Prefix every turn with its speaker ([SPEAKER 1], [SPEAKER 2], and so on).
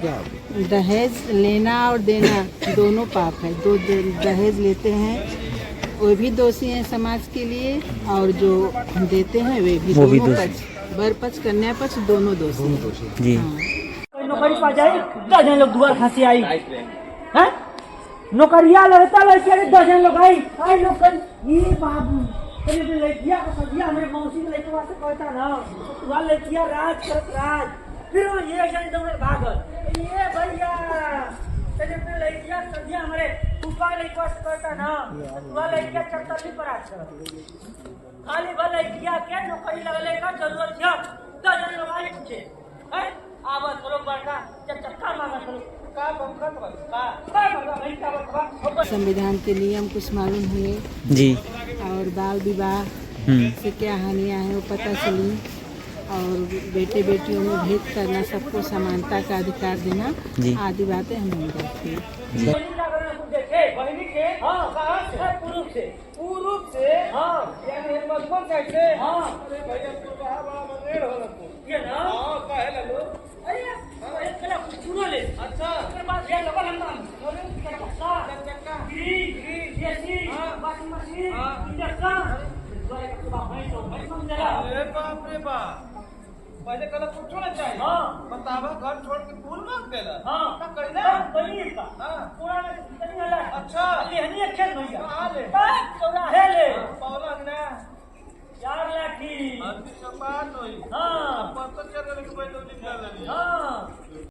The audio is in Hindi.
[SPEAKER 1] क्या?
[SPEAKER 2] दहेज लेना और देना दोनों पाप है। दो दहेज लेते हैं वो भी दोषी हैं समाज के लिए, और जो देते हैं वे भी दोनों पक्ष, वर पक्ष कन्या पक्ष दोनों दोषी
[SPEAKER 3] जी।
[SPEAKER 2] हाँ।
[SPEAKER 4] नौकरी पा जाए 10 जन लोग दुआर खांसी आई हैं, नौकरिया लगता लड़किया के 10 जन लोग आई नौकरी ये बाबू तेरे लड़किया का सदिया हमारे मौसी के लड़के वास्ते कहता ना वहाँ लड़किया राज करत राज, फिर वो ये जन दौड़े भागल ये भैया तेरे पे लड़किया सदिया हमारे ऊपर लड़के वास्ते कहता ना वहाँ लड़किया चरतली पर राज करत खाली भले लड़किया के नौकरी लगले का जरूरत है 10 जन लोग आई पूछे हैं आवाज करो बड़का चक्का मांगा करो
[SPEAKER 2] संविधान के नियम कुछ मालूम हुए
[SPEAKER 3] जी।
[SPEAKER 2] और बाल विवाह से क्या हानियां हैं वो पता चली, और बेटे बेटियों में भेद करना, सबको समानता का अधिकार देना आदि बातें हमें देखी।
[SPEAKER 4] पूर्व से हाँ यानी मधुबन साइड से हाँ अरे भैया ये ना हां काहे लगो अरे चला पूरा ले अच्छा उसके बाद ये लोग हम अरे चक्का ये सी वाशिंग मशीन इंडक्शन द्वारा के बाप है तो भाई समझला अरे बाप रे बाप पहले कल कुछ छोड़ना चाहिए हां बतावा घर छोड़ के पूल मांग देला हां का कइला बनी का हां पूरा